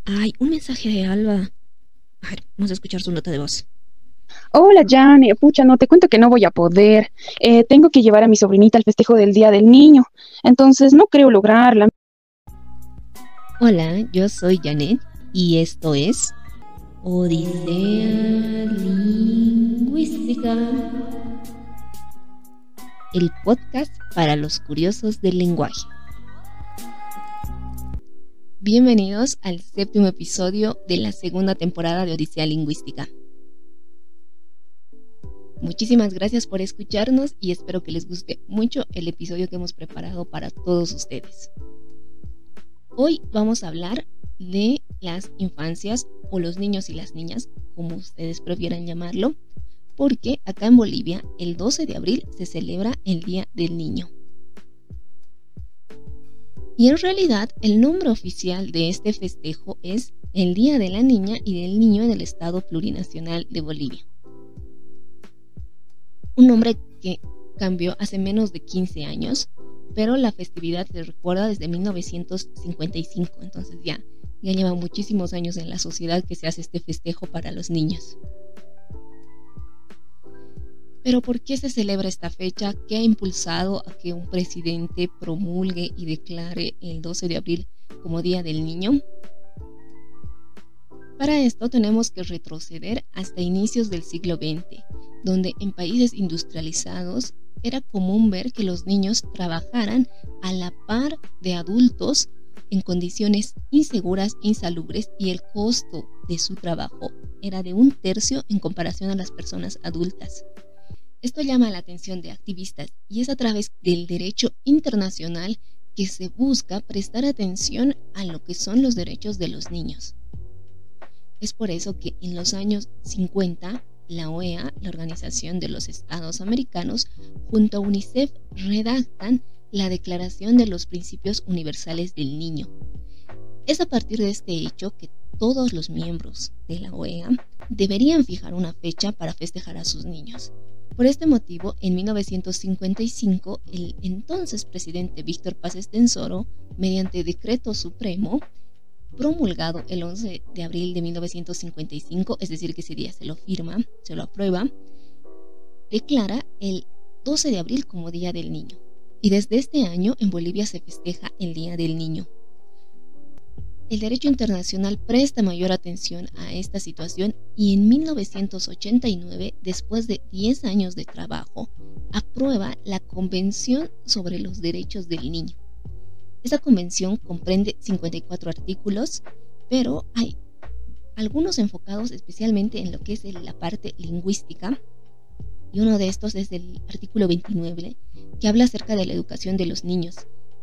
Ay, un mensaje de Alba. A ver, vamos a escuchar su nota de voz. Hola, Jane. Pucha, no te cuento que no voy a poder. Tengo que llevar a mi sobrinita al festejo del Día del Niño, entonces no creo lograrla. Hola, yo soy Janet y esto es Odisea Lingüística, el podcast para los curiosos del lenguaje. Bienvenidos al séptimo episodio de la segunda temporada de Odisea Lingüística. Muchísimas gracias por escucharnos y espero que les guste mucho el episodio que hemos preparado para todos ustedes. Hoy vamos a hablar de las infancias o los niños y las niñas, como ustedes prefieran llamarlo, porque acá en Bolivia el 12 de abril se celebra el Día del Niño. Y en realidad el nombre oficial de este festejo es el Día de la Niña y del Niño en el Estado Plurinacional de Bolivia. Un nombre que cambió hace menos de 15 años, pero la festividad se recuerda desde 1955, entonces ya lleva muchísimos años en la sociedad que se hace este festejo para los niños. Pero ¿por qué se celebra esta fecha? ¿Qué ha impulsado a que un presidente promulgue y declare el 12 de abril como Día del Niño? Para esto tenemos que retroceder hasta inicios del siglo XX, donde en países industrializados era común ver que los niños trabajaran a la par de adultos en condiciones inseguras, insalubres, y el costo de su trabajo era de 1/3 en comparación a las personas adultas. Esto llama la atención de activistas y es a través del derecho internacional que se busca prestar atención a lo que son los derechos de los niños. Es por eso que en los años 50, la OEA, la Organización de los Estados Americanos, junto a UNICEF, redactan la Declaración de los Principios Universales del Niño. Es a partir de este hecho que todos los miembros de la OEA deberían fijar una fecha para festejar a sus niños. Por este motivo, en 1955, el entonces presidente Víctor Paz Estenssoro, mediante decreto supremo, promulgado el 11 de abril de 1955, es decir, que ese día se lo firma, se lo aprueba, declara el 12 de abril como Día del Niño. Y desde este año en Bolivia se festeja el Día del Niño. El derecho internacional presta mayor atención a esta situación y en 1989, después de 10 años de trabajo, aprueba la Convención sobre los Derechos del Niño. Esta convención comprende 54 artículos, pero hay algunos enfocados especialmente en lo que es la parte lingüística, y uno de estos es el artículo 29, que habla acerca de la educación de los niños.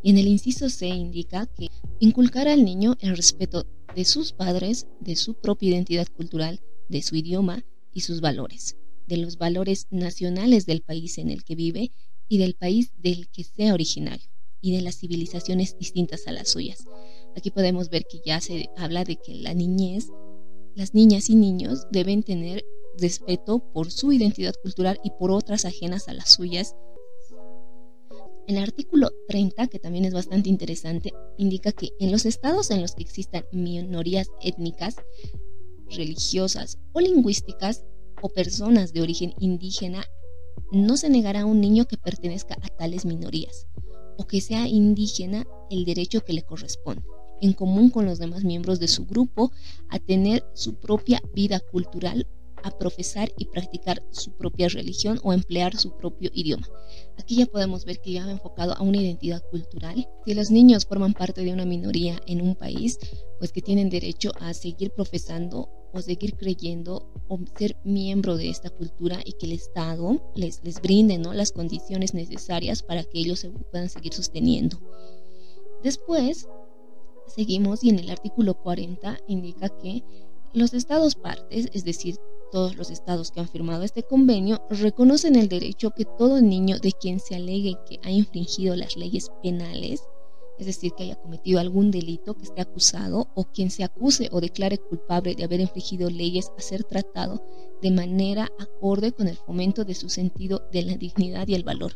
Y en el inciso C indica que inculcar al niño el respeto de sus padres, de su propia identidad cultural, de su idioma y sus valores, de los valores nacionales del país en el que vive y del país del que sea originario, y de las civilizaciones distintas a las suyas. Aquí podemos ver que ya se habla de que la niñez, las niñas y niños deben tener respeto por su identidad cultural y por otras ajenas a las suyas. El artículo 30, que también es bastante interesante, indica que en los estados en los que existan minorías étnicas, religiosas o lingüísticas o personas de origen indígena, no se negará a un niño que pertenezca a tales minorías o que sea indígena el derecho que le corresponde, en común con los demás miembros de su grupo, a tener su propia vida cultural, a profesar y practicar su propia religión o emplear su propio idioma. Aquí ya podemos ver que ya va enfocado a una identidad cultural. Si los niños forman parte de una minoría en un país, pues que tienen derecho a seguir profesando o seguir creyendo o ser miembro de esta cultura, y que el Estado les brinde, ¿no?, las condiciones necesarias para que ellos se puedan seguir sosteniendo. Después seguimos y en el artículo 40 indica que los estados partes, es decir, todos los estados que han firmado este convenio, reconocen el derecho que todo niño de quien se alegue que ha infringido las leyes penales, es decir, que haya cometido algún delito, que esté acusado, o quien se acuse o declare culpable de haber infringido leyes, a ser tratado de manera acorde con el fomento de su sentido de la dignidad y el valor.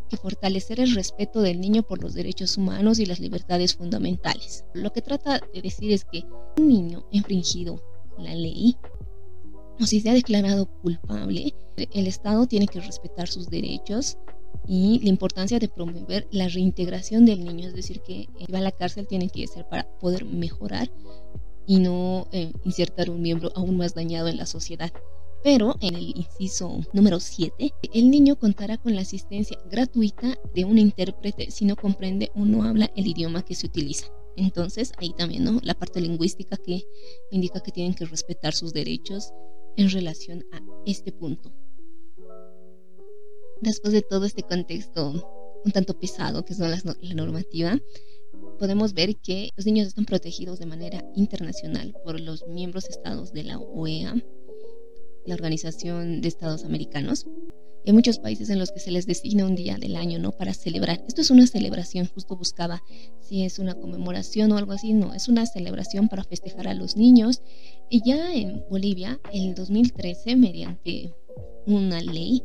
que fortalecer el respeto del niño por los derechos humanos y las libertades fundamentales. Lo que trata de decir es que un niño ha infringido la ley o si se ha declarado culpable, el Estado tiene que respetar sus derechos y la importancia de promover la reintegración del niño, es decir, que va a la cárcel tiene que ser para poder mejorar y no insertar un miembro aún más dañado en la sociedad. Pero en el inciso número 7, el niño contará con la asistencia gratuita de un intérprete si no comprende o no habla el idioma que se utiliza. Entonces, ahí también, ¿no?, la parte lingüística que indica que tienen que respetar sus derechos en relación a este punto. Después de todo este contexto un tanto pesado que son la normativa, podemos ver que los niños están protegidos de manera internacional por los miembros estados de la OEA, la Organización de Estados Americanos. Hay muchos países en los que se les designa un día del año, ¿no?, para celebrar. Esto es una celebración, justo buscaba si es una conmemoración o algo así. No, es una celebración para festejar a los niños. Y ya en Bolivia, en el 2013, mediante una ley,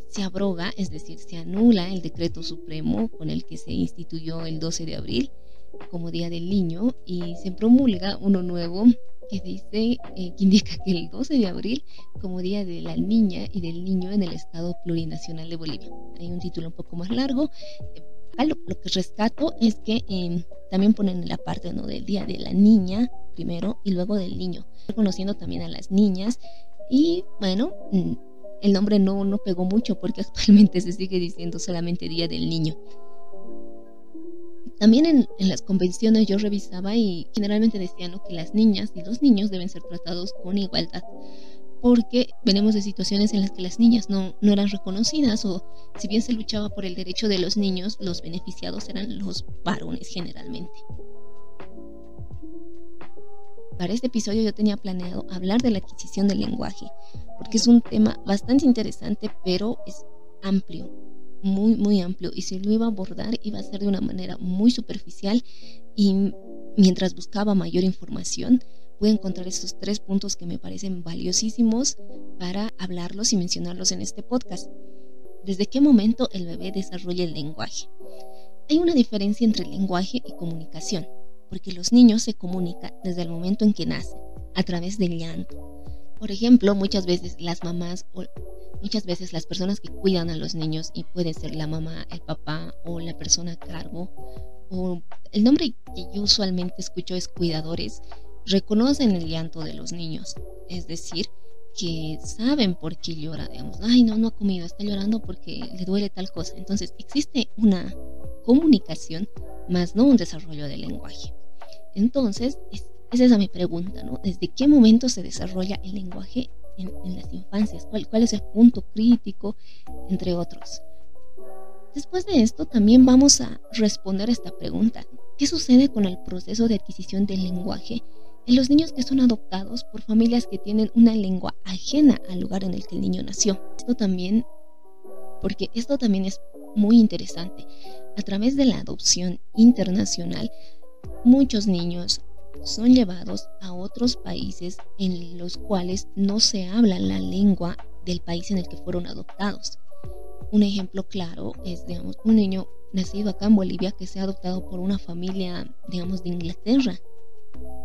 se abroga, es decir, se anula el decreto supremo con el que se instituyó el 12 de abril como Día del Niño y se promulga uno nuevo que dice, que indica que el 12 de abril como Día de la Niña y del Niño en el Estado Plurinacional de Bolivia. Hay un título un poco más largo. Lo que rescato es que también ponen la parte, ¿no?, del Día de la Niña primero y luego del Niño, reconociendo también a las niñas. Y bueno, el nombre no pegó mucho porque actualmente se sigue diciendo solamente Día del Niño. También en las convenciones yo revisaba y generalmente decían, ¿no?, que las niñas y los niños deben ser tratados con igualdad, porque venimos de situaciones en las que las niñas no eran reconocidas, o si bien se luchaba por el derecho de los niños, los beneficiados eran los varones generalmente. Para este episodio yo tenía planeado hablar de la adquisición del lenguaje, porque es un tema bastante interesante, pero es amplio, muy amplio, y si lo iba a abordar iba a ser de una manera muy superficial, y mientras buscaba mayor información pude encontrar estos 3 puntos que me parecen valiosísimos para hablarlos y mencionarlos en este podcast. ¿Desde qué momento el bebé desarrolla el lenguaje? Hay una diferencia entre lenguaje y comunicación, porque los niños se comunican desde el momento en que nacen, a través del llanto. Por ejemplo, muchas veces las mamás o muchas veces las personas que cuidan a los niños, y puede ser la mamá, el papá o la persona a cargo, o el nombre que yo usualmente escucho es cuidadores, reconocen el llanto de los niños, es decir, que saben por qué llora, digamos, ay, no ha comido, está llorando porque le duele tal cosa. Entonces existe una comunicación, más no un desarrollo del lenguaje. Entonces, es esa mi pregunta, ¿no? ¿Desde qué momento se desarrolla el lenguaje en las infancias? ¿Cuál es el punto crítico, entre otros? Después de esto, también vamos a responder esta pregunta. ¿Qué sucede con el proceso de adquisición del lenguaje en los niños que son adoptados por familias que tienen una lengua ajena al lugar en el que el niño nació? Esto también es muy interesante. A través de la adopción internacional, muchos niños son llevados a otros países en los cuales no se habla la lengua del país en el que fueron adoptados. Un ejemplo claro es, digamos, un niño nacido acá en Bolivia que sea adoptado por una familia, digamos, de Inglaterra.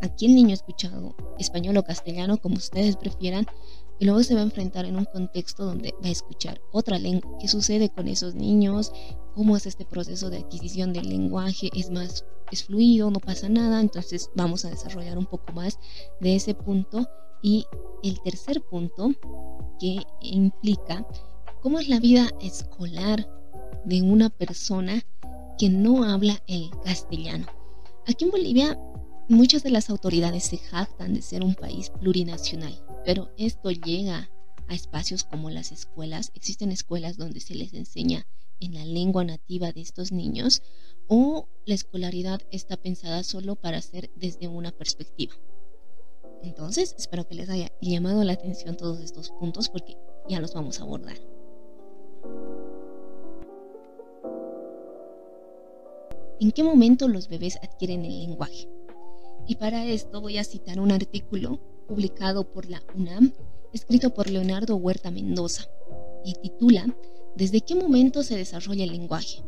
Aquí el niño ha escuchado español o castellano, como ustedes prefieran, y luego se va a enfrentar en un contexto donde va a escuchar otra lengua. ¿Qué sucede con esos niños? ¿Cómo es este proceso de adquisición del lenguaje? ¿Es fluido? ¿No pasa nada? Entonces vamos a desarrollar un poco más de ese punto. Y el tercer punto, que implica cómo es la vida escolar de una persona que no habla el castellano. Aquí en Bolivia, muchas de las autoridades se jactan de ser un país plurinacional, pero esto llega a espacios como las escuelas. Existen escuelas donde se les enseña en la lengua nativa de estos niños, o la escolaridad está pensada solo para ser desde una perspectiva. Entonces, espero que les haya llamado la atención todos estos puntos, porque ya los vamos a abordar. ¿En qué momento los bebés adquieren el lenguaje? Y para esto voy a citar un artículo publicado por la UNAM, escrito por Leonardo Huerta Mendoza, y titula ¿Desde qué momento se desarrolla el lenguaje?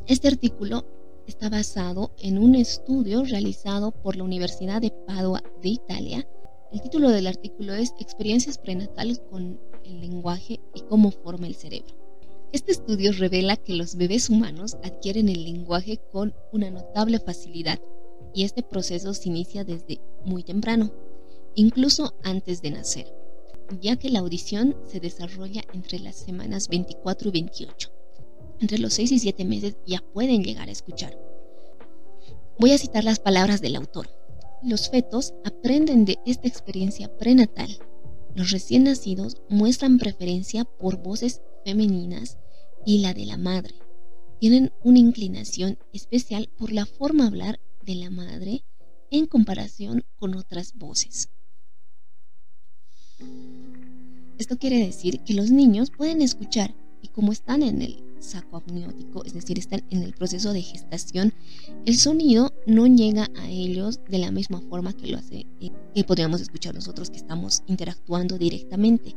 Este artículo está basado en un estudio realizado por la Universidad de Padua de Italia. El título del artículo es Experiencias prenatales con el lenguaje y cómo forma el cerebro. Este estudio revela que los bebés humanos adquieren el lenguaje con una notable facilidad y este proceso se inicia desde muy temprano, incluso antes de nacer, ya que la audición se desarrolla entre las semanas 24 y 28. Entre los 6 y 7 meses ya pueden llegar a escuchar. Voy a citar las palabras del autor. Los fetos aprenden de esta experiencia prenatal. Los recién nacidos muestran preferencia por voces femeninas y la de la madre. Tienen una inclinación especial por la forma de hablar de la madre en comparación con otras voces. Esto quiere decir que los niños pueden escuchar y como están en el saco amniótico, es decir, están en el proceso de gestación, el sonido no llega a ellos de la misma forma que lo hace, que podríamos escuchar nosotros que estamos interactuando directamente.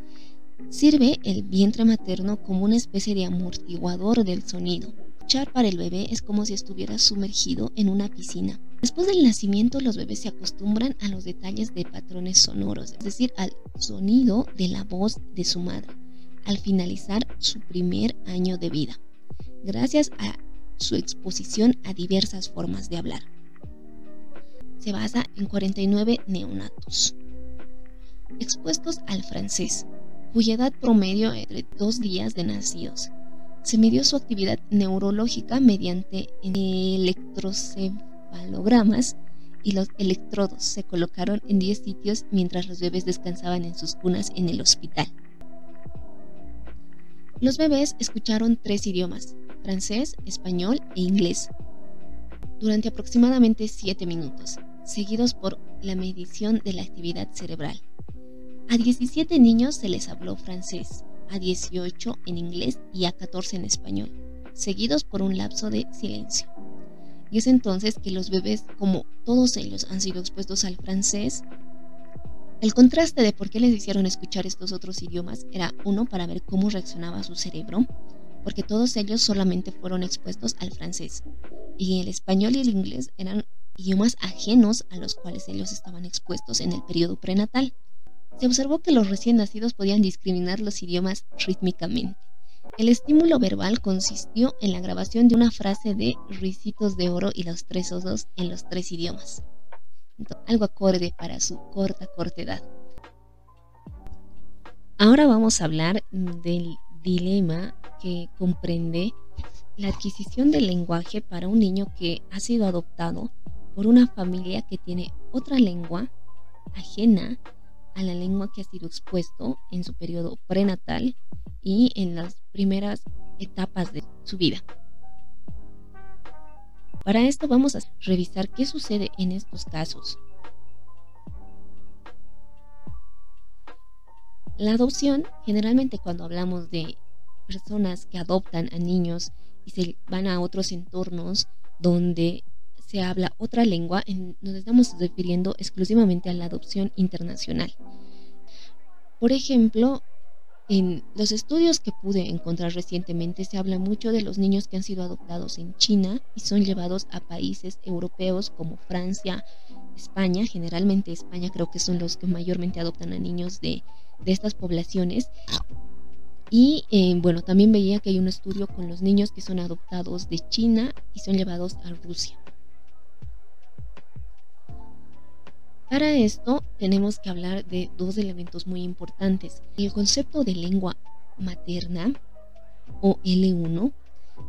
Sirve el vientre materno como una especie de amortiguador del sonido. Escuchar para el bebé es como si estuviera sumergido en una piscina. Después del nacimiento, los bebés se acostumbran a los detalles de patrones sonoros, es decir, al sonido de la voz de su madre, al finalizar su primer año de vida, gracias a su exposición a diversas formas de hablar. Se basa en 49 neonatos expuestos al francés, cuya edad promedio entre 2 días de nacidos. Se midió su actividad neurológica mediante electrocefalogramas y los electrodos se colocaron en 10 sitios mientras los bebés descansaban en sus cunas en el hospital. Los bebés escucharon 3 idiomas, francés, español e inglés, durante aproximadamente 7 minutos, seguidos por la medición de la actividad cerebral. A 17 niños se les habló francés, a 18 en inglés y a 14 en español, seguidos por un lapso de silencio. Y es entonces que los bebés, como todos ellos han sido expuestos al francés, el contraste de por qué les hicieron escuchar estos otros idiomas era uno para ver cómo reaccionaba su cerebro, porque todos ellos solamente fueron expuestos al francés, y el español y el inglés eran idiomas ajenos a los cuales ellos estaban expuestos en el periodo prenatal. Se observó que los recién nacidos podían discriminar los idiomas rítmicamente. El estímulo verbal consistió en la grabación de una frase de Ricitos de Oro y los 3 osos en los 3 idiomas. Entonces, algo acorde para su corta edad. Ahora vamos a hablar del dilema que comprende la adquisición del lenguaje para un niño que ha sido adoptado por una familia que tiene otra lengua ajena a la lengua que ha sido expuesto en su periodo prenatal y en las primeras etapas de su vida. Para esto vamos a revisar qué sucede en estos casos. La adopción, generalmente cuando hablamos de personas que adoptan a niños y se van a otros entornos donde se habla otra lengua, nos estamos refiriendo exclusivamente a la adopción internacional. Por ejemplo, en los estudios que pude encontrar recientemente se habla mucho de los niños que han sido adoptados en China y son llevados a países europeos como Francia, España. Generalmente España creo que son los que mayormente adoptan a niños de estas poblaciones. Y bueno, también veía que hay un estudio con los niños que son adoptados de China y son llevados a Rusia. Para esto tenemos que hablar de 2 elementos muy importantes: el concepto de lengua materna o L1,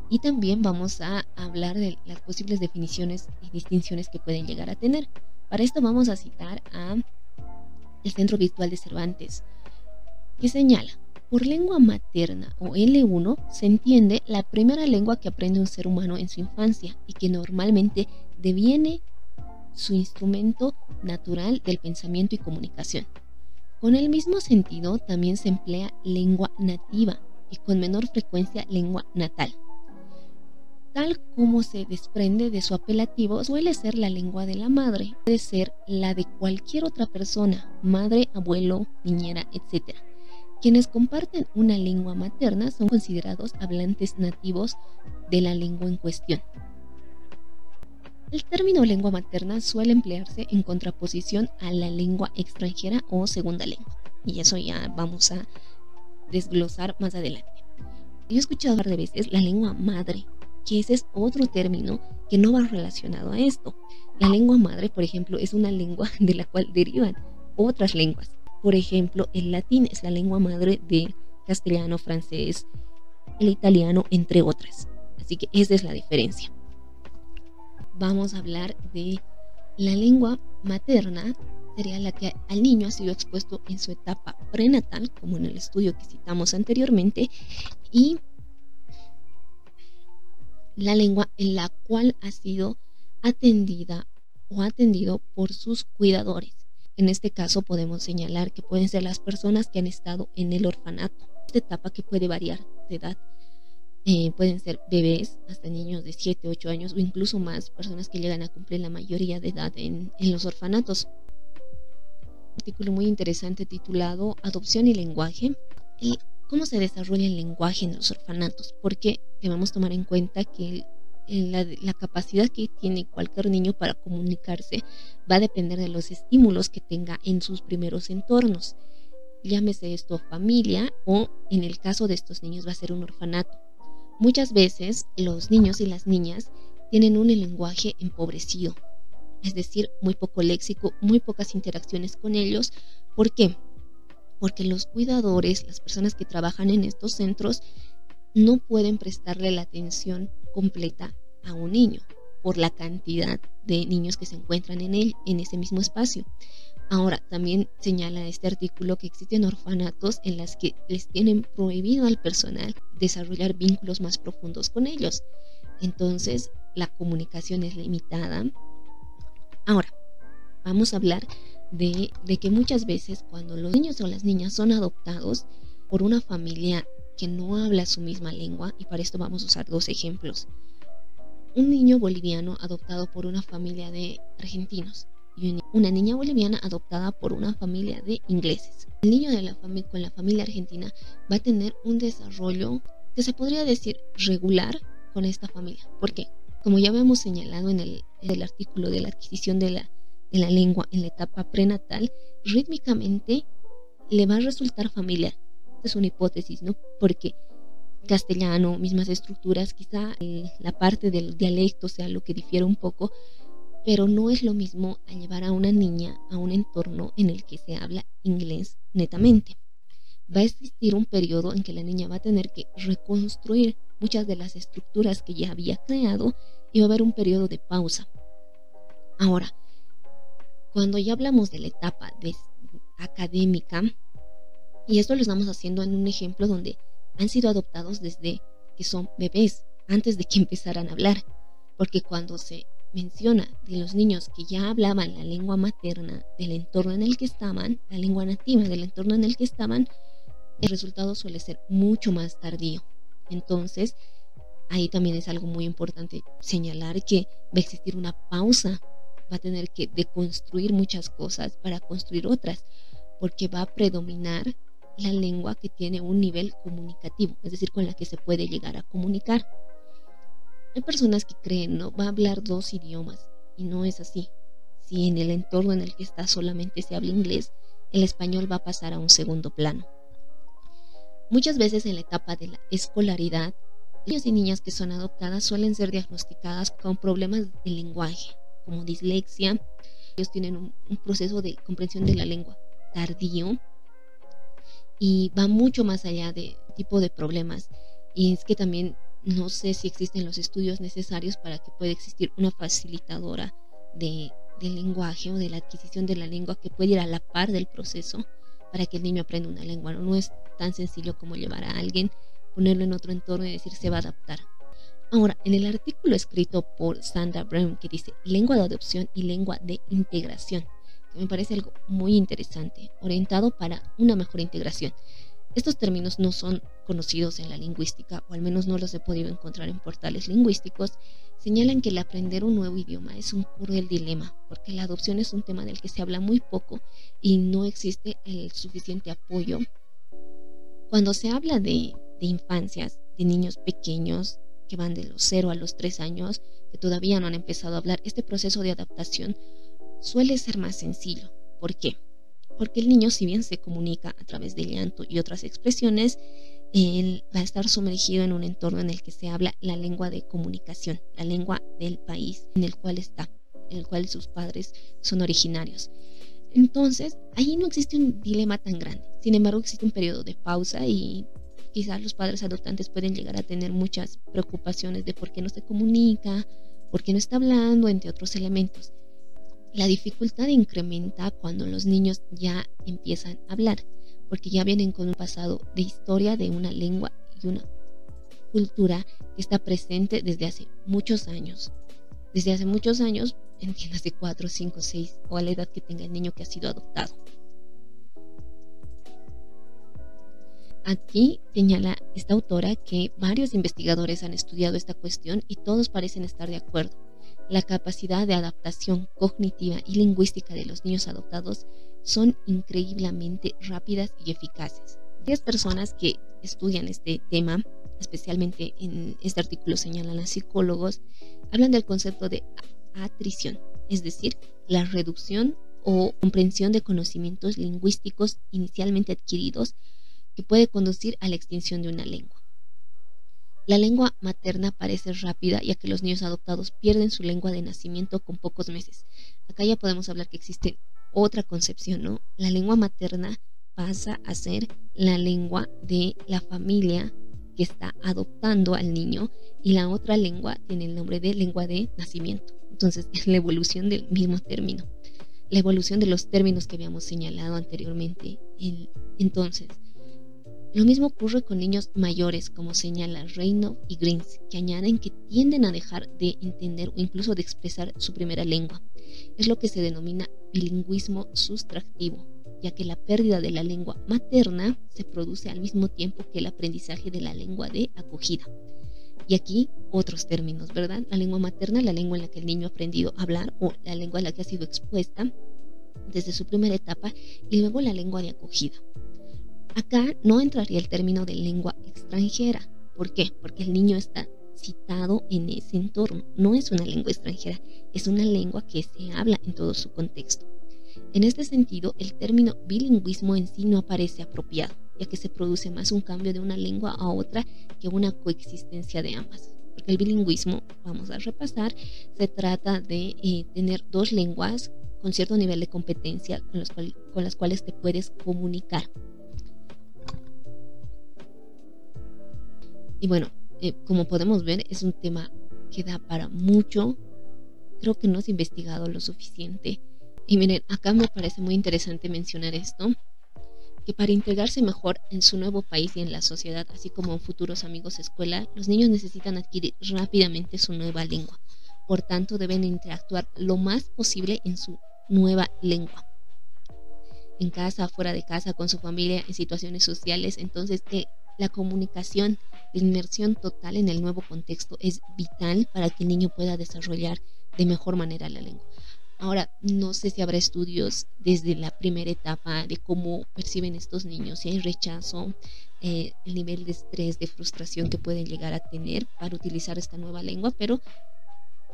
y también vamos a hablar de las posibles definiciones y distinciones que pueden llegar a tener. Para esto vamos a citar a el Centro Virtual de Cervantes, que señala: por lengua materna o L1 se entiende la primera lengua que aprende un ser humano en su infancia y que normalmente deviene su instrumento natural del pensamiento y comunicación. Con el mismo sentido también se emplea lengua nativa y con menor frecuencia lengua natal. Tal como se desprende de su apelativo, suele ser la lengua de la madre, puede ser la de cualquier otra persona, madre, abuelo, niñera, etc. Quienes comparten una lengua materna son considerados hablantes nativos de la lengua en cuestión. El término lengua materna suele emplearse en contraposición a la lengua extranjera o segunda lengua. Y eso ya vamos a desglosar más adelante. Yo he escuchado un par de veces la lengua madre, que ese es otro término que no va relacionado a esto. La lengua madre, por ejemplo, es una lengua de la cual derivan otras lenguas. Por ejemplo, el latín es la lengua madre de castellano, francés, el italiano, entre otras. Así que esa es la diferencia. Vamos a hablar de la lengua materna, sería la que al niño ha sido expuesto en su etapa prenatal, como en el estudio que citamos anteriormente, y la lengua en la cual ha sido atendida o atendido por sus cuidadores. En este caso podemos señalar que pueden ser las personas que han estado en el orfanato. Esta etapa que puede variar de edad. Pueden ser bebés hasta niños de 7, 8 años o incluso más, personas que llegan a cumplir la mayoría de edad en los orfanatos. Un artículo muy interesante titulado Adopción y lenguaje. ¿Cómo se desarrolla el lenguaje en los orfanatos? Porque debemos tomar en cuenta que la capacidad que tiene cualquier niño para comunicarse va a depender de los estímulos que tenga en sus primeros entornos. Llámese esto familia o en el caso de estos niños va a ser un orfanato. Muchas veces los niños y las niñas tienen un lenguaje empobrecido, es decir, muy poco léxico, muy pocas interacciones con ellos. ¿Por qué? Porque los cuidadores, las personas que trabajan en estos centros, no pueden prestarle la atención completa a un niño por la cantidad de niños que se encuentran en ese mismo espacio. Ahora, también señala este artículo que existen orfanatos en las que les tienen prohibido al personal desarrollar vínculos más profundos con ellos. Entonces, la comunicación es limitada. Ahora, vamos a hablar de que muchas veces cuando los niños o las niñas son adoptados por una familia que no habla su misma lengua, y para esto vamos a usar dos ejemplos. Un niño boliviano adoptado por una familia de argentinos y una niña boliviana adoptada por una familia de ingleses. El niño con la familia argentina va a tener un desarrollo que se podría decir regular con esta familia. ¿Por qué? Como ya habíamos señalado en el artículo de la adquisición de la lengua en la etapa prenatal, rítmicamente le va a resultar familiar. Esta es una hipótesis, ¿no? Porque castellano, mismas estructuras, quizá la parte del dialecto sea lo que difiere un poco, pero no es lo mismo a llevar a una niña a un entorno en el que se habla inglés netamente. Va a existir un periodo en que la niña va a tener que reconstruir muchas de las estructuras que ya había creado y va a haber un periodo de pausa. Ahora, cuando ya hablamos de la etapa académica, y esto lo estamos haciendo en un ejemplo donde han sido adoptados desde que son bebés, antes de que empezaran a hablar, porque cuando se menciona de los niños que ya hablaban la lengua materna del entorno en el que estaban, la lengua nativa del entorno en el que estaban, el resultado suele ser mucho más tardío. Entonces, ahí también es algo muy importante señalar que va a existir una pausa, va a tener que deconstruir muchas cosas para construir otras, porque va a predominar la lengua que tiene un nivel comunicativo, es decir, con la que se puede llegar a comunicar. Hay personas que creen, ¿no? Va a hablar dos idiomas, y no es así. Si en el entorno en el que está solamente se habla inglés, el español va a pasar a un segundo plano. Muchas veces en la etapa de la escolaridad, niños y niñas que son adoptadas suelen ser diagnosticadas con problemas de lenguaje, como dislexia. Ellos tienen un proceso de comprensión de la lengua tardío y va mucho más allá de tipo de problemas. Y es que también no sé si existen los estudios necesarios para que pueda existir una facilitadora del lenguaje o de la adquisición de la lengua que pueda ir a la par del proceso para que el niño aprenda una lengua. No es tan sencillo como llevar a alguien, ponerlo en otro entorno y decir se va a adaptar. Ahora, en el artículo escrito por Sandra Brown que dice lengua de adopción y lengua de integración, que me parece algo muy interesante, orientado para una mejor integración. Estos términos no son conocidos en la lingüística, o al menos no los he podido encontrar en portales lingüísticos. Señalan que el aprender un nuevo idioma es un cruel dilema, porque la adopción es un tema del que se habla muy poco y no existe el suficiente apoyo Cuando se habla de infancias, de niños pequeños que van de los 0 a los 3 años, que todavía no han empezado a hablar, este proceso de adaptación suele ser más sencillo. ¿Por qué? Porque el niño, si bien se comunica a través del llanto y otras expresiones, él va a estar sumergido en un entorno en el que se habla la lengua de comunicación, la lengua del país en el cual está, en el cual sus padres son originarios. Entonces, ahí no existe un dilema tan grande. Sin embargo, existe un periodo de pausa y quizás los padres adoptantes pueden llegar a tener muchas preocupaciones de por qué no se comunica, por qué no está hablando, entre otros elementos. La dificultad incrementa cuando los niños ya empiezan a hablar, porque ya vienen con un pasado de historia de una lengua y una cultura que está presente desde hace muchos años. Desde hace muchos años, entiéndase 4, 5, 6 o a la edad que tenga el niño que ha sido adoptado. Aquí señala esta autora que varios investigadores han estudiado esta cuestión y todos parecen estar de acuerdo. La capacidad de adaptación cognitiva y lingüística de los niños adoptados son increíblemente rápidas y eficaces. 10 personas que estudian este tema, especialmente en este artículo señalan a psicólogos, hablan del concepto de atrición, es decir, la reducción o comprensión de conocimientos lingüísticos inicialmente adquiridos que puede conducir a la extinción de una lengua. La lengua materna parece rápida, ya que los niños adoptados pierden su lengua de nacimiento con pocos meses. Acá ya podemos hablar que existe otra concepción, ¿no? La lengua materna pasa a ser la lengua de la familia que está adoptando al niño y la otra lengua tiene el nombre de lengua de nacimiento. Entonces, es la evolución del mismo término, la evolución de los términos que habíamos señalado anteriormente. Entonces, lo mismo ocurre con niños mayores, como señala Reynolds y Greens, que añaden que tienden a dejar de entender o incluso de expresar su primera lengua. Es lo que se denomina bilingüismo sustractivo, ya que la pérdida de la lengua materna se produce al mismo tiempo que el aprendizaje de la lengua de acogida. Y aquí otros términos, ¿verdad? La lengua materna, la lengua en la que el niño ha aprendido a hablar o la lengua en la que ha sido expuesta desde su primera etapa, y luego la lengua de acogida. Acá no entraría el término de lengua extranjera. ¿Por qué? Porque el niño está citado en ese entorno. No es una lengua extranjera, es una lengua que se habla en todo su contexto. En este sentido, el término bilingüismo en sí no aparece apropiado, ya que se produce más un cambio de una lengua a otra que una coexistencia de ambas. Porque el bilingüismo, vamos a repasar, se trata de tener dos lenguas con cierto nivel de competencia con las cuales te puedes comunicar. Y bueno, como podemos ver, es un tema que da para mucho. Creo que no se ha investigado lo suficiente. Y miren, acá me parece muy interesante mencionar esto, que para integrarse mejor en su nuevo país y en la sociedad, así como en futuros amigos de escuela, los niños necesitan adquirir rápidamente su nueva lengua. Por tanto, deben interactuar lo más posible en su nueva lengua. En casa, fuera de casa, con su familia, en situaciones sociales. Entonces, la comunicación, la inmersión total en el nuevo contexto es vital para que el niño pueda desarrollar de mejor manera la lengua. Ahora, no sé si habrá estudios desde la primera etapa de cómo perciben estos niños, si hay rechazo, el nivel de estrés, de frustración que pueden llegar a tener para utilizar esta nueva lengua, pero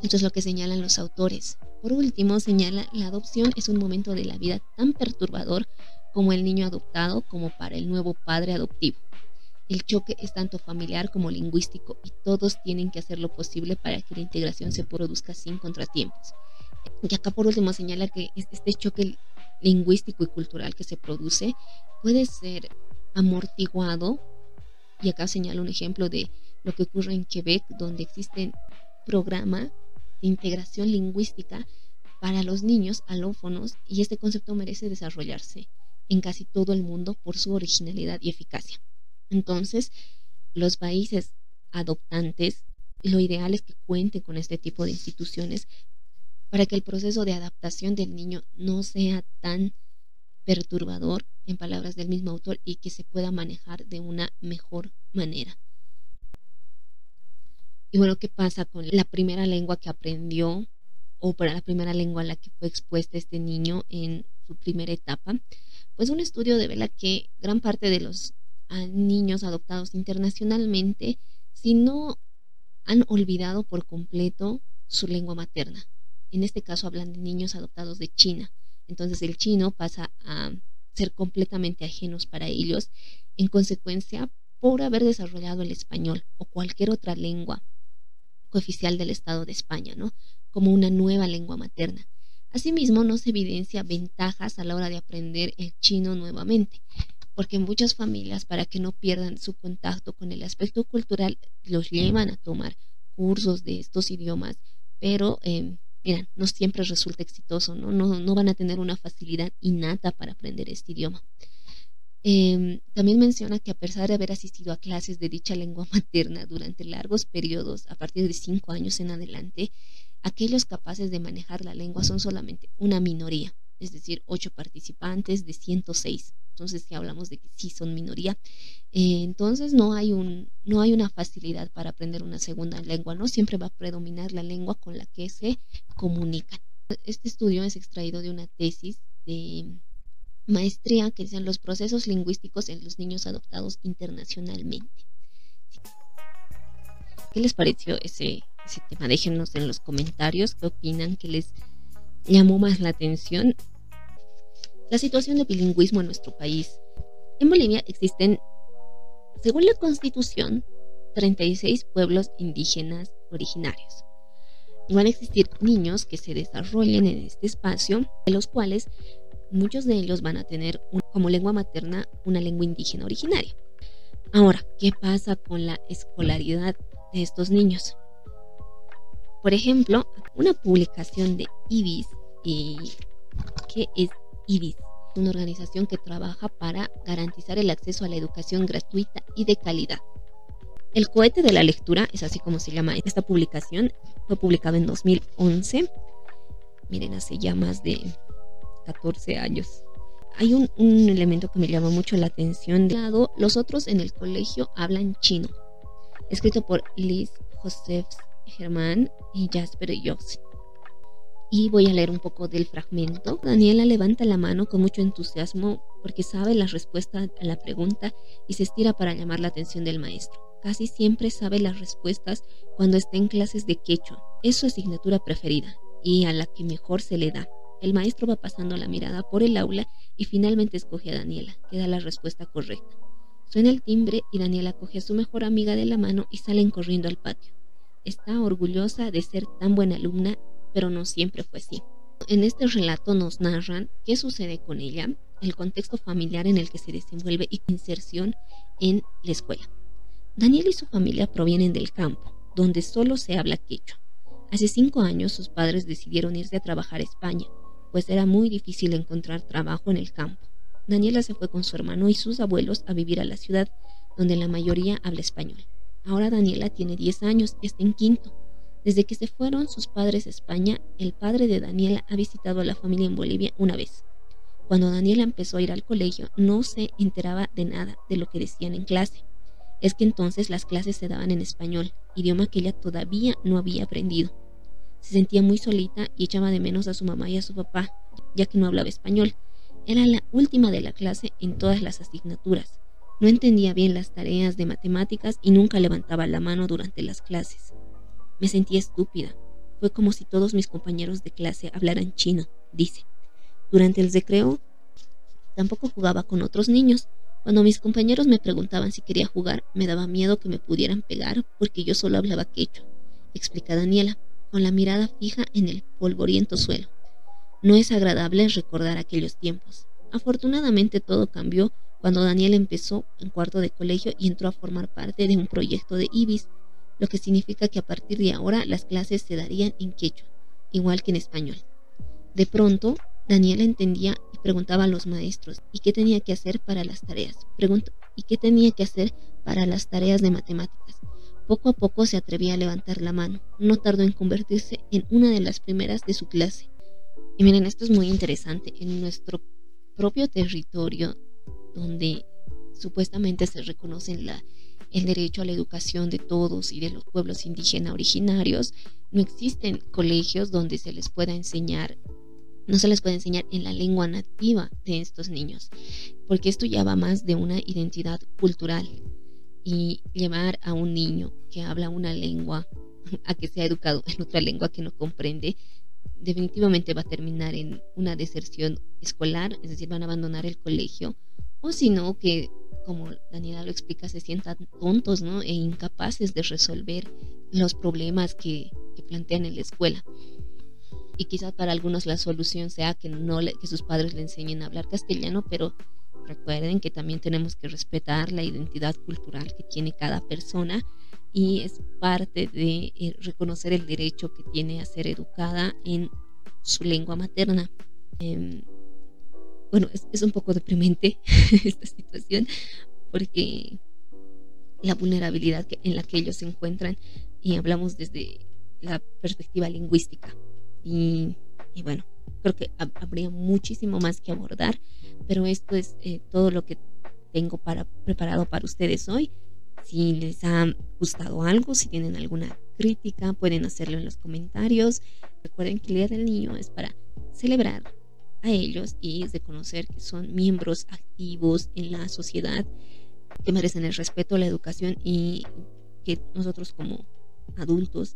esto es lo que señalan los autores. Por último, señala, la adopción es un momento de la vida tan perturbador como el niño adoptado como para el nuevo padre adoptivo. El choque es tanto familiar como lingüístico y todos tienen que hacer lo posible para que la integración se produzca sin contratiempos. Y acá por último señala que este choque lingüístico y cultural que se produce puede ser amortiguado, y acá señala un ejemplo de lo que ocurre en Quebec, donde existe un programa de integración lingüística para los niños alófonos, y este concepto merece desarrollarse en casi todo el mundo por su originalidad y eficacia. Entonces, los países adoptantes, lo ideal es que cuenten con este tipo de instituciones para que el proceso de adaptación del niño no sea tan perturbador, en palabras del mismo autor, y que se pueda manejar de una mejor manera. Y bueno, ¿qué pasa con la primera lengua que aprendió o para la primera lengua a la que fue expuesta este niño en su primera etapa? Pues un estudio devela que gran parte de los a niños adoptados internacionalmente si no han olvidado por completo su lengua materna. En este caso hablan de niños adoptados de China. Entonces el chino pasa a ser completamente ajenos para ellos, en consecuencia, por haber desarrollado el español o cualquier otra lengua cooficial del Estado de España, ¿no? Como una nueva lengua materna. Asimismo, no se evidencia ventajas a la hora de aprender el chino nuevamente, porque en muchas familias, para que no pierdan su contacto con el aspecto cultural, los llevan a tomar cursos de estos idiomas, pero mira, no siempre resulta exitoso, ¿no? No van a tener una facilidad innata para aprender este idioma. También menciona que a pesar de haber asistido a clases de dicha lengua materna durante largos periodos, a partir de 5 años en adelante, aquellos capaces de manejar la lengua son solamente una minoría, es decir, 8 participantes de 106. Entonces, si hablamos de que sí son minoría, entonces no hay una facilidad para aprender una segunda lengua, ¿no? Siempre va a predominar la lengua con la que se comunican. Este estudio es extraído de una tesis de maestría que dicen los procesos lingüísticos en los niños adoptados internacionalmente. ¿Qué les pareció ese tema? Déjenos en los comentarios qué opinan, qué les llamó más la atención. La situación de bilingüismo en nuestro país. En Bolivia existen, según la Constitución, 36 pueblos indígenas originarios. Van a existir niños que se desarrollen en este espacio, de los cuales muchos de ellos van a tener como lengua materna una lengua indígena originaria. Ahora, ¿qué pasa con la escolaridad de estos niños? Por ejemplo, una publicación de IBIS. ¿Qué es IBIS? Una organización que trabaja para garantizar el acceso a la educación gratuita y de calidad. El cohete de la lectura, es así como se llama esta publicación, fue publicada en 2011. Miren, hace ya más de 14 años. Hay un elemento que me llama mucho la atención. De lado, los otros en el colegio hablan chino. Escrito por Liz Joseph Germán y Jasper Joss. Y voy a leer un poco del fragmento. Daniela levanta la mano con mucho entusiasmo porque sabe la respuesta a la pregunta y se estira para llamar la atención del maestro. Casi siempre sabe las respuestas cuando está en clases de quechua. Es su asignatura preferida y a la que mejor se le da. El maestro va pasando la mirada por el aula y finalmente escoge a Daniela, que da la respuesta correcta. Suena el timbre y Daniela coge a su mejor amiga de la mano y salen corriendo al patio. Está orgullosa de ser tan buena alumna, pero no siempre fue así. En este relato nos narran qué sucede con ella, el contexto familiar en el que se desenvuelve y inserción en la escuela. Daniela y su familia provienen del campo, donde solo se habla quechua. Hace 5 años sus padres decidieron irse a trabajar a España, pues era muy difícil encontrar trabajo en el campo. Daniela se fue con su hermano y sus abuelos a vivir a la ciudad, donde la mayoría habla español. Ahora Daniela tiene 10 años y está en quinto. Desde que se fueron sus padres a España, el padre de Daniela ha visitado a la familia en Bolivia una vez. Cuando Daniela empezó a ir al colegio, no se enteraba de nada de lo que decían en clase. Es que entonces las clases se daban en español, idioma que ella todavía no había aprendido. Se sentía muy solita y echaba de menos a su mamá y a su papá, ya que no hablaba español. Era la última de la clase en todas las asignaturas. No entendía bien las tareas de matemáticas y nunca levantaba la mano durante las clases. Me sentía estúpida. Fue como si todos mis compañeros de clase hablaran chino, dice. Durante el recreo tampoco jugaba con otros niños. Cuando mis compañeros me preguntaban si quería jugar, me daba miedo que me pudieran pegar porque yo solo hablaba quechua, explica Daniela, con la mirada fija en el polvoriento suelo. No es agradable recordar aquellos tiempos. Afortunadamente todo cambió cuando Daniela empezó en cuarto de colegio y entró a formar parte de un proyecto de IBIS, lo que significa que a partir de ahora las clases se darían en quechua, igual que en español. De pronto, Daniela entendía y preguntaba a los maestros ¿y qué tenía que hacer para las tareas? ¿Y qué tenía que hacer para las tareas de matemáticas? Poco a poco se atrevía a levantar la mano. No tardó en convertirse en una de las primeras de su clase. Y miren, esto es muy interesante. En nuestro propio territorio, donde supuestamente se reconoce el derecho a la educación de todos y de los pueblos indígenas originarios, no existen colegios donde se les pueda enseñar No se les puede enseñar en la lengua nativa de estos niños, porque esto ya va más de una identidad cultural. Y llevar a un niño que habla una lengua a que sea educado en otra lengua que no comprende, definitivamente va a terminar en una deserción escolar, es decir, van a abandonar el colegio, o si no, que como Daniela lo explica, se sientan tontos, ¿no? E incapaces de resolver los problemas que plantean en la escuela. Y quizás para algunos la solución sea que que sus padres le enseñen a hablar castellano, pero recuerden que también tenemos que respetar la identidad cultural que tiene cada persona, y es parte de reconocer el derecho que tiene a ser educada en su lengua materna. Bueno, es un poco deprimente esta situación, porque la vulnerabilidad en la que ellos se encuentran, y hablamos desde la perspectiva lingüística. Y bueno, creo que habría muchísimo más que abordar, pero esto es todo lo que tengo preparado para ustedes hoy. Si les ha gustado algo, si tienen alguna crítica, pueden hacerlo en los comentarios. Recuerden que el Día del Niño es para celebrar a ellos y reconocer que son miembros activos en la sociedad, que merecen el respeto, la educación, y que nosotros como adultos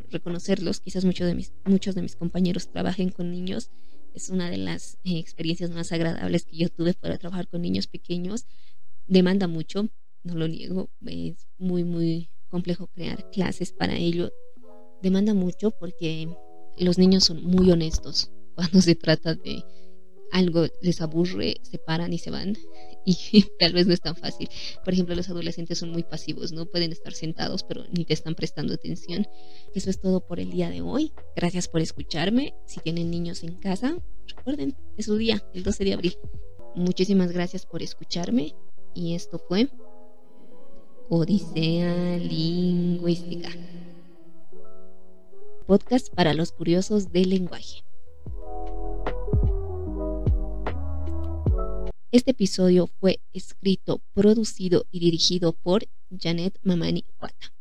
reconocerlos. Quizás muchos de mis compañeros trabajen con niños. Es una de las experiencias más agradables que yo tuve para trabajar con niños pequeños. Demanda mucho, no lo niego, es muy complejo crear clases para ello. Demanda mucho porque los niños son muy honestos. Cuando se trata de algo les aburre, se paran y se van, y tal vez no es tan fácil. Por ejemplo, los adolescentes son muy pasivos, no pueden estar sentados, pero ni te están prestando atención. Eso es todo por el día de hoy. Gracias por escucharme. Si tienen niños en casa, recuerden, es su día, el 12 de abril. Muchísimas gracias por escucharme, y esto fue Odisea Lingüística, podcast para los curiosos del lenguaje. Este episodio fue escrito, producido y dirigido por Janet Mamani Huata.